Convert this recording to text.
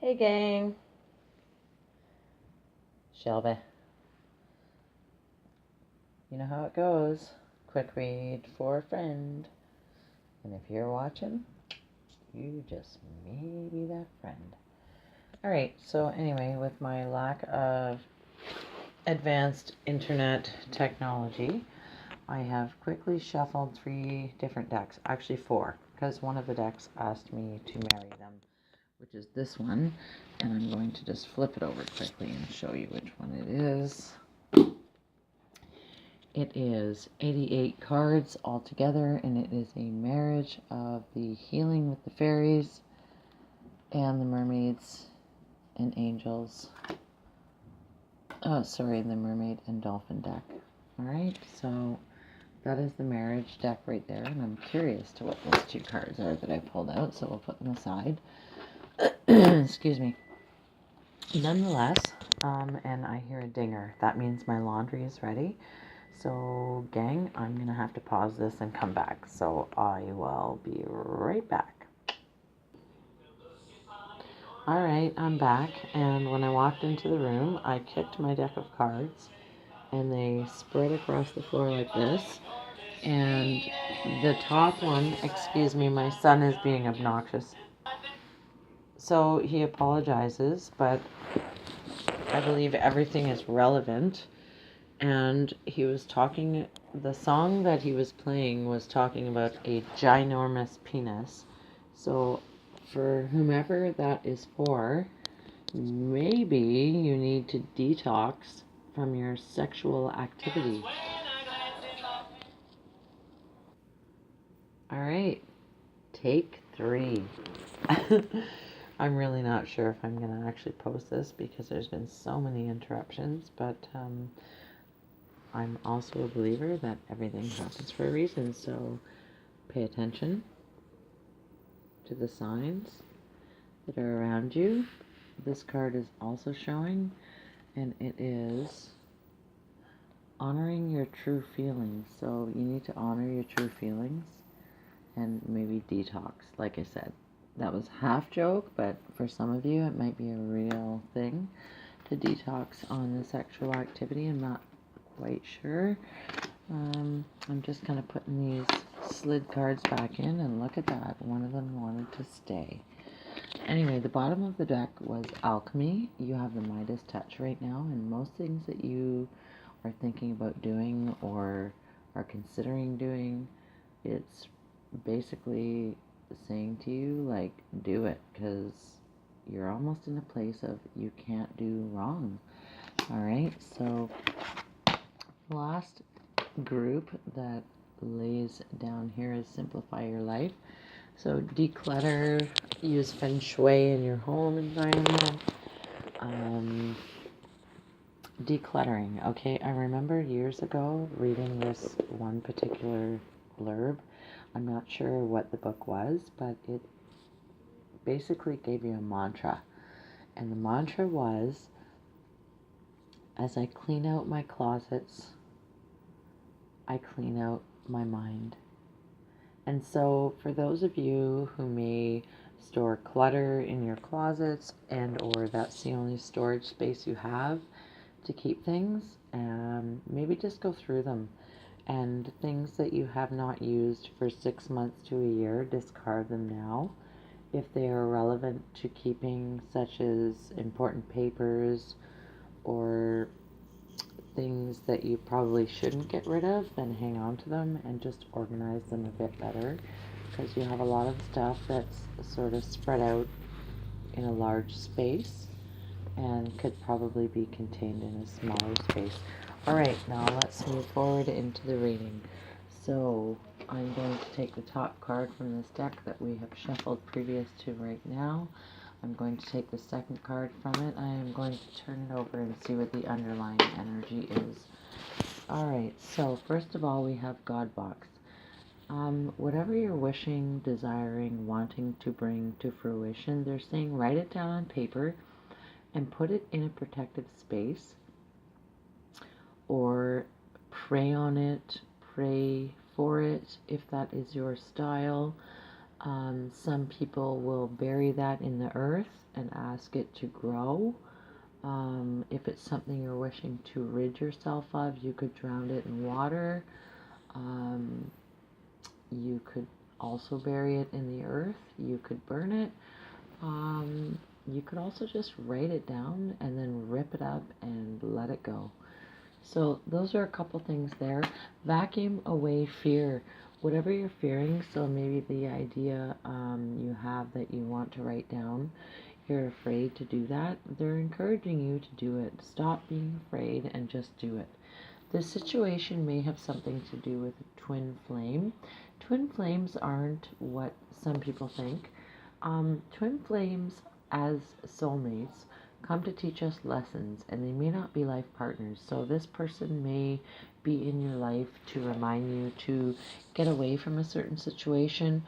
Hey gang, Shelby. You know how it goes. Quick read for a friend. And if you're watching, you just may be that friend. Alright, so anyway, with my lack of advanced internet technology, I have quickly shuffled 3 different decks. Actually 4, because one of the decks asked me to marry them, which is this one. And I'm going to just flip it over quickly and show you which one it is. It is 88 cards altogether, and it is a marriage of the Healing with the Fairies and the Mermaids and Angels. Oh, sorry, the Mermaid and Dolphin deck. Alright, so that is the marriage deck right there, and I'm curious to what those 2 cards are that I pulled out, so we'll put them aside. Excuse me. Nonetheless, and I hear a dinger. That means my laundry is ready. So, gang, I'm going to have to pause this and come back. So, I will be right back. Alright, I'm back. And when I walked into the room, I kicked my deck of cards. And they spread across the floor like this. And the top one, excuse me, my son is being obnoxious. So, he apologizes, but I believe everything is relevant. And he was talking, the song that he was playing was talking about a ginormous penis. So for whomever that is for, maybe you need to detox from your sexual activity. All right, take 3. I'm really not sure if I'm going to actually post this because there's been so many interruptions, but I'm also a believer that everything happens for a reason, so pay attention to the signs that are around you. This card is also showing, and it is honoring your true feelings. So you need to honor your true feelings and maybe detox. Like I said, that was half joke, but for some of you it might be a real thing to detox on the sexual activity. I'm not quite sure. I'm just kind of putting these slid cards back in, and look at that. One of them wanted to stay. Anyway, the bottom of the deck was alchemy. You have the Midas touch right now, and most things that you are thinking about doing or are considering doing, it's basically saying to you, like, do it, because you're almost in a place of you can't do wrong. Alright, so the last group that lays down here is simplify your life. So declutter, use feng shui in your home environment. Decluttering. Okay, I remember years ago reading this one particular blurb. I'm not sure what the book was, but it basically gave you a mantra. And the mantra was, as I clean out my closets, I clean out my mind. And so for those of you who may store clutter in your closets and or that's the only storage space you have to keep things, maybe just go through them, and things that you have not used for 6 months to a year, discard them now if they are relevant to keeping, such as important papers or things that you probably shouldn't get rid of. Then hang on to them and just organize them a bit better, because you have a lot of stuff that's sort of spread out in a large space and could probably be contained in a smaller space. Alright, now let's move forward into the reading. So I'm going to take the top card from this deck that we have shuffled previous to right now. I'm going to take the second card from it. I am going to turn it over and see what the underlying energy is. Alright, so first of all we have God Box. Whatever you're wishing, desiring, wanting to bring to fruition, they're saying write it down on paper and put it in a protective space, or pray on it, pray for it if that is your style. Some people will bury that in the earth and ask it to grow. If it's something you're wishing to rid yourself of, you could drown it in water. Um, you could also bury it in the earth. You could burn it. You could also just write it down and then rip it up and let it go. So those are a couple things there. Vacuum away fear. Whatever you're fearing, so maybe the idea you have that you want to write down, you're afraid to do that, they're encouraging you to do it. Stop being afraid and just do it. This situation may have something to do with a twin flame. Twin flames aren't what some people think. Twin flames, as soulmates, come to teach us lessons, and they may not be life partners. So, this person may be in your life to remind you to get away from a certain situation,